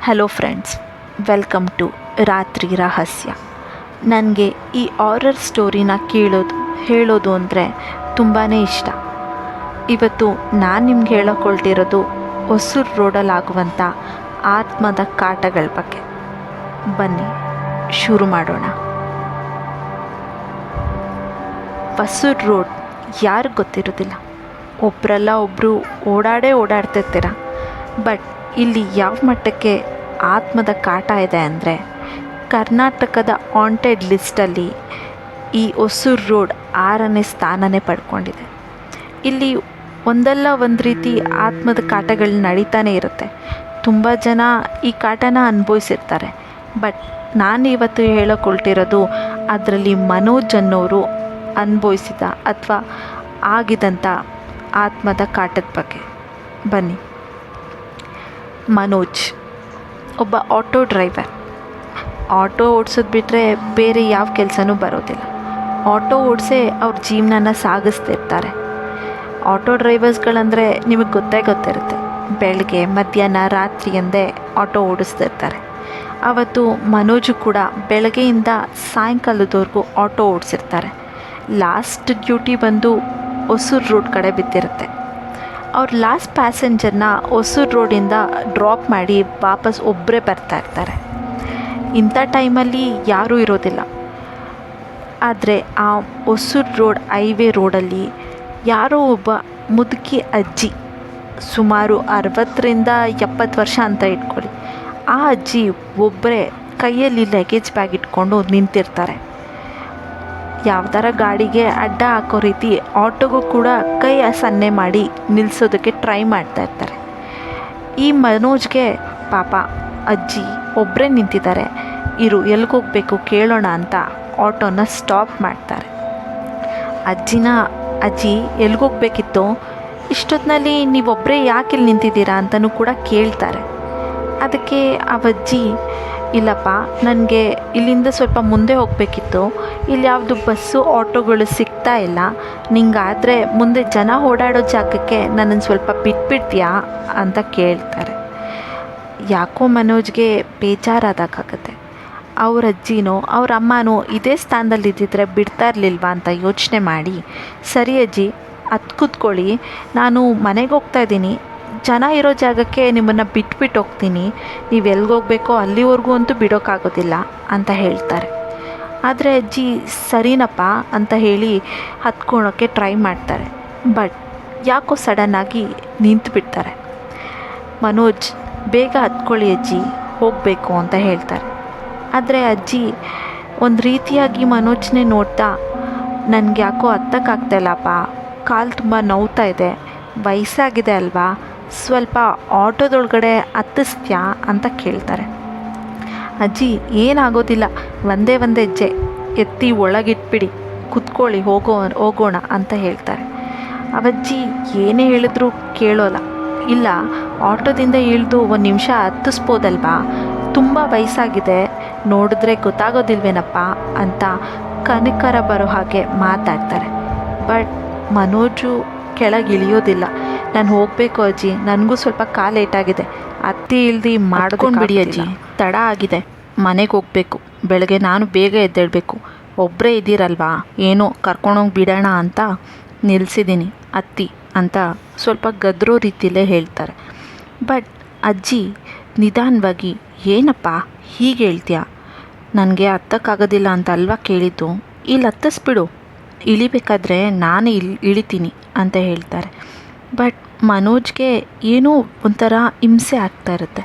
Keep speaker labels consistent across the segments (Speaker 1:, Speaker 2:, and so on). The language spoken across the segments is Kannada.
Speaker 1: ಹಲೋ ಫ್ರೆಂಡ್ಸ್, ವೆಲ್ಕಮ್ ಟು ರಾತ್ರಿ ರಹಸ್ಯ. ನನಗೆ ಈ ಹಾರರ್ ಸ್ಟೋರಿನ ಹೇಳೋದು ಅಂದರೆ ತುಂಬಾ ಇಷ್ಟ. ಇವತ್ತು ನಾನು ನಿಮ್ಗೆ ಹೇಳೋಕೊಳ್ತಿರೋದು ಹೊಸೂರು ರೋಡಲ್ಲಾಗುವಂಥ ಆತ್ಮದ ಕಾಟಗಳ ಬಗ್ಗೆ. ಬನ್ನಿ ಶುರು ಮಾಡೋಣ. ಹೊಸೂರು ರೋಡ್ ಯಾರಿಗೆ ಗೊತ್ತಿರೋದಿಲ್ಲ? ಒಬ್ಬರಲ್ಲ ಒಬ್ಬರು ಓಡಾಡ್ತಿರ್ತೀರ. ಬಟ್ ಇಲ್ಲಿ ಯಾವ ಮಟ್ಟಕ್ಕೆ ಆತ್ಮದ ಕಾಟ ಇದೆ ಅಂದರೆ, ಕರ್ನಾಟಕದ ಹಾಂಟೆಡ್ ಲಿಸ್ಟಲ್ಲಿ ಈ ಹೊಸೂರು ರೋಡ್ 6ನೇ ಸ್ಥಾನನೇ ಪಡ್ಕೊಂಡಿದೆ. ಇಲ್ಲಿ ಒಂದಲ್ಲ ಒಂದು ರೀತಿ ಆತ್ಮದ ಕಾಟಗಳು ನಡೀತಾನೆ ಇರುತ್ತೆ. ತುಂಬ ಜನ ಈ ಕಾಟನ ಅನುಭವಿಸಿರ್ತಾರೆ. ಬಟ್ ನಾನು ಇವತ್ತು ಹೇಳೋಕೊಳ್ತಿರೋದು ಅದರಲ್ಲಿ ಮನೋಜ್ ಅನ್ನೋರು ಅನುಭವಿಸಿದ ಅಥವಾ ಆಗಿದಂಥ ಆತ್ಮದ ಕಾಟದ ಬಗ್ಗೆ. ಬನ್ನಿ. ಮನೋಜ್ ಒಬ್ಬ ಆಟೋ ಡ್ರೈವರ್. ಆಟೋ ಓಡಿಸೋದು ಬಿಟ್ಟರೆ ಬೇರೆ ಯಾವ ಕೆಲಸನೂ ಬರೋದಿಲ್ಲ. ಆಟೋ ಓಡಿಸೇ ಅವ್ರ ಜೀವನನ ಸಾಗಿಸ್ತಿರ್ತಾರೆ. ಆಟೋ ಡ್ರೈವರ್ಸ್ಗಳಂದರೆ ನಿಮಗೆ ಗೊತ್ತಿರುತ್ತೆ. ಬೆಳಗ್ಗೆ ಮಧ್ಯಾಹ್ನ ರಾತ್ರಿ ಎಂದೇ ಆಟೋ ಓಡಿಸ್ತಿರ್ತಾರೆ. ಅವತ್ತು ಮನೋಜು ಕೂಡ ಬೆಳಗ್ಗೆಯಿಂದ ಸಾಯಂಕಾಲದವರೆಗೂ ಆಟೋ ಓಡಿಸಿರ್ತಾರೆ. ಲಾಸ್ಟ್ ಡ್ಯೂಟಿ ಬಂದು ಹೊಸೂರು ರೋಡ್ ಕಡೆ ಬಿದ್ದಿರುತ್ತೆ. ಅವ್ರು ಲಾಸ್ಟ್ ಪ್ಯಾಸೆಂಜರ್ನ ಹೊಸೂರು ರೋಡಿಂದ ಡ್ರಾಪ್ ಮಾಡಿ ವಾಪಸ್ ಒಬ್ಬರೇ ಬರ್ತಾಯಿರ್ತಾರೆ. ಇಂಥ ಟೈಮಲ್ಲಿ ಯಾರೂ ಇರೋದಿಲ್ಲ. ಆದರೆ ಆ ಹೊಸೂರು ರೋಡ್ ಹೈವೇ ರೋಡಲ್ಲಿ ಯಾರೋ ಒಬ್ಬ ಮುದುಕಿ ಅಜ್ಜಿ, ಸುಮಾರು 60-70 ವರ್ಷ ಅಂತ ಇಟ್ಕೊಳ್ಳಿ. ಆ ಅಜ್ಜಿ ಒಬ್ಬರೇ ಕೈಯಲ್ಲಿ ಲಗೇಜ್ ಬ್ಯಾಗ್ ಇಟ್ಕೊಂಡು ನಿಂತಿರ್ತಾರೆ. ಯಾವ್ದಾರ ಗಾಡಿಗೆ ಅಡ್ಡ ಹಾಕೋ ರೀತಿ ಆಟೋಗೂ ಕೂಡ ಕೈ ಸನ್ನೆ ಮಾಡಿ ನಿಲ್ಲಿಸೋದಕ್ಕೆ ಟ್ರೈ ಮಾಡ್ತಾಯಿರ್ತಾರೆ. ಈ ಮನೋಜ್ಗೆ ಪಾಪ ಅಜ್ಜಿ ಒಬ್ಬರೇ ನಿಂತಿದ್ದಾರೆ, ಇರು ಎಲ್ಲಿಗೋಗ್ಬೇಕು ಕೇಳೋಣ ಅಂತ ಆಟೋನ ಸ್ಟಾಪ್ ಮಾಡ್ತಾರೆ. ಅಜ್ಜಿ ಎಲ್ಲಿಗೋಗ್ಬೇಕಿತ್ತು, ಇಷ್ಟೊತ್ತಿನಲ್ಲಿ ನೀವೊಬ್ಬರೇ ಯಾಕೆ ಇಲ್ಲಿ ನಿಂತಿದ್ದೀರಾ ಅಂತಲೂ ಕೂಡ ಕೇಳ್ತಾರೆ. ಅದಕ್ಕೆ ಅವಜ್ಜಿ, ಇಲ್ಲಪ್ಪ, ನನಗೆ ಇಲ್ಲಿಂದ ಸ್ವಲ್ಪ ಮುಂದೆ ಹೋಗಬೇಕಿತ್ತು, ಇಲ್ಲಿ ಯಾವುದು ಬಸ್ಸು ಆಟೋಗಳು ಸಿಗ್ತಾ ಇಲ್ಲ, ನಿಂಗಾದರೆ ಮುಂದೆ ಜನ ಓಡಾಡೋ ಜಾಗಕ್ಕೆ ನನ್ನನ್ನು ಸ್ವಲ್ಪ ಬಿಟ್ಬಿಡ್ತೀಯಾ ಅಂತ ಕೇಳ್ತಾರೆ. ಯಾಕೋ ಮನೋಜ್ಗೆ ಬೇಜಾರಾದಾಗುತ್ತೆ. ಅವ್ರ ಅಜ್ಜಿನೋ ಅವ್ರ ಅಮ್ಮನೋ ಇದೇ ಸ್ಥಾನದಲ್ಲಿ ಇದ್ದಿದ್ರೆ ಬಿಡ್ತಾ ಇರಲಿಲ್ವಾ ಅಂತ ಯೋಚನೆ ಮಾಡಿ, ಸರಿ ಅಜ್ಜಿ ಹತ್ತು ಕೂತ್ಕೊಳ್ಳಿ, ನಾನು ಮನೆಗೆ ಹೋಗ್ತಾಯಿದ್ದೀನಿ, ಜನ ಇರೋ ಜಾಗಕ್ಕೆ ನಿಮ್ಮನ್ನು ಬಿಟ್ಬಿಟ್ಟು ಹೋಗ್ತೀನಿ, ನೀವು ಎಲ್ಲಿಗೋಗ್ಬೇಕೋ ಅಲ್ಲಿವರೆಗೂ ಅಂತೂ ಬಿಡೋಕ್ಕಾಗೋದಿಲ್ಲ ಅಂತ ಹೇಳ್ತಾರೆ. ಆದರೆ ಅಜ್ಜಿ ಸರಿನಪ್ಪ ಅಂತ ಹೇಳಿ ಹತ್ಕೊಳ್ಳೋಕ್ಕೆ ಟ್ರೈ ಮಾಡ್ತಾರೆ. ಬಟ್ ಯಾಕೋ ಸಡನ್ನಾಗಿ ನಿಂತು ಬಿಡ್ತಾರೆ. ಮನೋಜ್, ಬೇಗ ಹತ್ಕೊಳ್ಳಿ ಅಜ್ಜಿ, ಹೋಗಬೇಕು ಅಂತ ಹೇಳ್ತಾರೆ. ಆದರೆ ಅಜ್ಜಿ ಒಂದು ರೀತಿಯಾಗಿ ಮನೋಜ್ನೇ ನೋಡ್ತಾ, ನನಗೆ ಯಾಕೋ ಹತ್ತಕ್ಕಾಗ್ತಾಯಿಲ್ಲಪ್ಪ, ಕಾಲು ತುಂಬ ನೋವ್ತಾ ಇದೆ, ವಯಸ್ಸಾಗಿದೆ ಅಲ್ವಾ, ಸ್ವಲ್ಪ ಆಟೋದೊಳಗಡೆ ಹತ್ತಿಸ್ತೀಯಾ ಅಂತ ಕೇಳ್ತಾರೆ. ಅಜ್ಜಿ, ಏನಾಗೋದಿಲ್ಲ, ಒಂದೇ ಹೆಜ್ಜೆ ಎತ್ತಿ ಒಳಗಿಟ್ಬಿಡಿ, ಕುತ್ಕೊಳ್ಳಿ, ಹೋಗೋಣ ಅಂತ ಹೇಳ್ತಾರೆ. ಅವಜ್ಜಿ ಏನೇ ಹೇಳಿದ್ರು ಕೇಳೋಲ್ಲ. ಇಲ್ಲ, ಆಟೋದಿಂದ ಇಳಿದು 1 ನಿಮಿಷ ಹತ್ತಿಸ್ಬೋದಲ್ವಾ, ತುಂಬ ವಯಸ್ಸಾಗಿದೆ, ನೋಡಿದ್ರೆ ಗೊತ್ತಾಗೋದಿಲ್ವೇನಪ್ಪ ಅಂತ ಕನಕರ ಬರೋ ಹಾಗೆ ಮಾತಾಡ್ತಾರೆ. ಬಟ್ ಮನೋಜು ಕೆಳಗೆ ಇಳಿಯೋದಿಲ್ಲ. ನಾನು ಹೋಗಬೇಕು ಅಜ್ಜಿ, ನನಗೂ ಸ್ವಲ್ಪ ಕಾಲು ಲೇಟಾಗಿದೆ, ಹತ್ತಿ ಇಳ್ದು ಮಾಡ್ಕೊಂಡು ಬಿಡಿ ಅಜ್ಜಿ, ತಡ ಆಗಿದೆ, ಮನೆಗೆ ಹೋಗಬೇಕು, ಬೆಳಗ್ಗೆ ನಾನು ಬೇಗ ಎದ್ದೇಳಬೇಕು, ಒಬ್ಬರೇ ಇದ್ದೀರಲ್ವಾ, ಏನೋ ಕರ್ಕೊಂಡೋಗಿ ಬಿಡೋಣ ಅಂತ ನಿಲ್ಲಿಸಿದ್ದೀನಿ, ಹತ್ತಿ ಅಂತ ಸ್ವಲ್ಪ ಗದ್ರೋ ರೀತಿಯಲ್ಲೇ ಹೇಳ್ತಾರೆ. ಬಟ್ ಅಜ್ಜಿ ನಿಧಾನವಾಗಿ, ಏನಪ್ಪ ಹೀಗೆ ಹೇಳ್ತೀಯಾ, ನನಗೆ ಹತ್ತಕ್ಕಾಗೋದಿಲ್ಲ ಅಂತ ಅಲ್ವಾ ಕೇಳಿದ್ದು, ಇಲ್ಲಿ ಹತ್ತಿಸ್ಬಿಡು, ಇಳಿಬೇಕಾದ್ರೆ ನಾನೇ ಇಳಿತೀನಿ ಅಂತ ಹೇಳ್ತಾರೆ. ಬಟ್ ಮನೋಜ್ಗೆ ಏನೋ ಒಂಥರ ಹಿಂಸೆ ಆಗ್ತಾ ಇರುತ್ತೆ.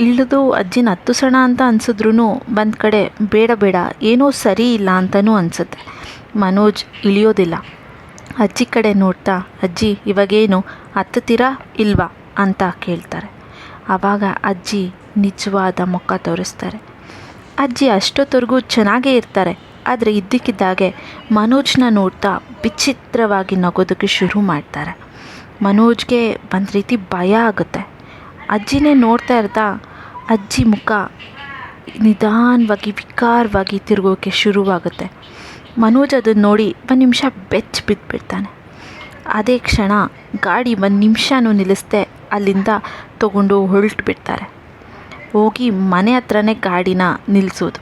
Speaker 1: ಇಳಿದು ಅಜ್ಜಿನ ಹತ್ತಿಸೋಣ ಅಂತ ಅನ್ಸಿದ್ರೂ ಒಂದು ಕಡೆ ಬೇಡ ಏನೋ ಸರಿ ಇಲ್ಲ ಅಂತಲೂ ಅನಿಸುತ್ತೆ. ಮನೋಜ್ ಇಳಿಯೋದಿಲ್ಲ. ಅಜ್ಜಿ ಕಡೆ ನೋಡ್ತಾ, ಅಜ್ಜಿ ಇವಾಗೇನು ಹತ್ತುತ್ತೀರಾ ಇಲ್ವಾ ಅಂತ ಕೇಳ್ತಾರೆ. ಆವಾಗ ಅಜ್ಜಿ ನಿಜವಾದ ಮುಖ ತೋರಿಸ್ತಾರೆ. ಅಜ್ಜಿ ಅಷ್ಟೊತ್ತವರೆಗೂ ಚೆನ್ನಾಗೇ ಇರ್ತಾರೆ. ಆದರೆ ಇದ್ದಕ್ಕಿದ್ದಾಗೆ ಮನೋಜ್ನ ನೋಡ್ತಾ ವಿಚಿತ್ರವಾಗಿ ನಗೋದಕ್ಕೆ ಶುರು ಮಾಡ್ತಾರೆ. ಮನೋಜ್ಗೆ ಒಂದು ರೀತಿ ಭಯ ಆಗುತ್ತೆ. ಅಜ್ಜಿನೇ ನೋಡ್ತಾ ಇರ್ತಾ ಅಜ್ಜಿ ಮುಖ ನಿಧಾನವಾಗಿ ವಿಕಾರವಾಗಿ ತಿರುಗೋಕ್ಕೆ ಶುರುವಾಗುತ್ತೆ. ಮನೋಜ್ ಅದನ್ನು ನೋಡಿ 1 ನಿಮಿಷ ಬೆಚ್ಚಿ ಬಿದ್ದುಬಿಡ್ತಾನೆ. ಅದೇ ಕ್ಷಣ ಗಾಡಿ 1 ನಿಮಿಷನೂ ನಿಲ್ಲಿಸದೆ ಅಲ್ಲಿಂದ ತಗೊಂಡು ಹೊರಟು ಬಿಡ್ತಾರೆ. ಹೋಗಿ ಮನೆ ಹತ್ರನೇ ಗಾಡಿನ ನಿಲ್ಲಿಸೋದು.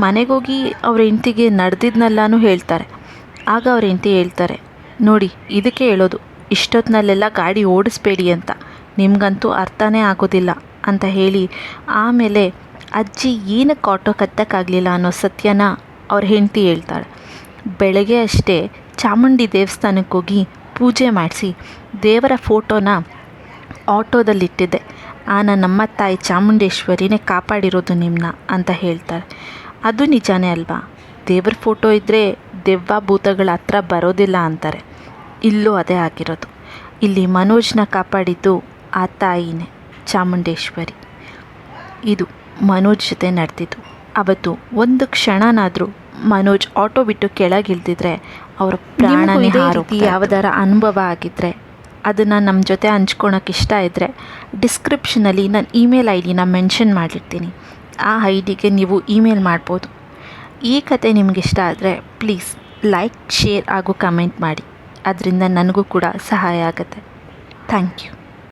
Speaker 1: ಮನೆಗೋಗಿ ಅವ್ರ ಹೆಂಡ್ತಿಗೆ ನಡೆದಿದ್ನೆಲ್ಲನೂ ಹೇಳ್ತಾರೆ. ಆಗ ಅವ್ರ ಹೆಂಡ್ತಿ ಹೇಳ್ತಾರೆ, ನೋಡಿ ಇದಕ್ಕೆ ಹೇಳೋದು ಇಷ್ಟೊತ್ತಿನಲ್ಲೆಲ್ಲ ಗಾಡಿ ಓಡಿಸ್ಬೇಡಿ ಅಂತ, ನಿಮಗಂತೂ ಅರ್ಥನೇ ಆಗೋದಿಲ್ಲ ಅಂತ ಹೇಳಿ ಆಮೇಲೆ ಅಜ್ಜಿ ಏನಕ್ಕೆ ಆಟೋ ಕತ್ತಕ್ಕಾಗಲಿಲ್ಲ ಅನ್ನೋ ಸತ್ಯನ ಅವ್ರ ಹೆಂಡ್ತಿ ಹೇಳ್ತಾಳೆ. ಬೆಳಗ್ಗೆ ಅಷ್ಟೇ ಚಾಮುಂಡಿ ದೇವಸ್ಥಾನಕ್ಕೆ ಹೋಗಿ ಪೂಜೆ ಮಾಡಿಸಿ ದೇವರ ಫೋಟೋನ ಆಟೋದಲ್ಲಿಟ್ಟಿದ್ದೆ, ನನ್ನಮ್ಮ ತಾಯಿ ಚಾಮುಂಡೇಶ್ವರಿನೇ ಕಾಪಾಡಿರೋದು ನಿಮ್ಮನ್ನ ಅಂತ ಹೇಳ್ತಾರೆ. ಅದು ನಿಜಾನೇ ಅಲ್ವಾ? ದೇವ್ರ ಫೋಟೋ ಇದ್ದರೆ ದೆವ್ವ ಭೂತಗಳ ಹತ್ರ ಬರೋದಿಲ್ಲ ಅಂತಾರೆ. ಇಲ್ಲೂ ಅದೇ ಆಗಿರೋದು. ಇಲ್ಲಿ ಮನೋಜ್ನ ಕಾಪಾಡಿದ್ದು ಆ ತಾಯಿನೇ, ಚಾಮುಂಡೇಶ್ವರಿ. ಇದು ಮನೋಜ್ ಜೊತೆ ನಡೆದಿದ್ದು. ಅವತ್ತು ಒಂದು ಕ್ಷಣನಾದರೂ ಮನೋಜ್ ಆಟೋ ಬಿಟ್ಟು ಕೆಳಗಿಳಿದಿದ್ರೆ ಅವರ ಪ್ರಾಣನೇ ಹಾರೋಗ್ತಿತ್ತು. ಯಾವುದಾರ ಅನುಭವ ಆಗಿದ್ದರೆ ಅದನ್ನು ನಮ್ಮ ಜೊತೆ ಹಂಚ್ಕೊಳಕ್ಕೆ ಇಷ್ಟ ಇದ್ದರೆ ಡಿಸ್ಕ್ರಿಪ್ಷನಲ್ಲಿ ನಾನು ಇಮೇಲ್ ಐ ಡಿನ ಮೆನ್ಷನ್ ಮಾಡಿರ್ತೀನಿ. ಆ ಐ ಡಿಗೆ ನೀವು ಇಮೇಲ್ ಮಾಡ್ಬೋದು. ಈ ಕತೆ ನಿಮಗಿಷ್ಟ ಆದರೆ ಪ್ಲೀಸ್ ಲೈಕ್, ಶೇರ್ ಹಾಗೂ ಕಮೆಂಟ್ ಮಾಡಿ. ಅದರಿಂದ ನನಗೂ ಕೂಡ ಸಹಾಯ ಆಗುತ್ತೆ. Thank you.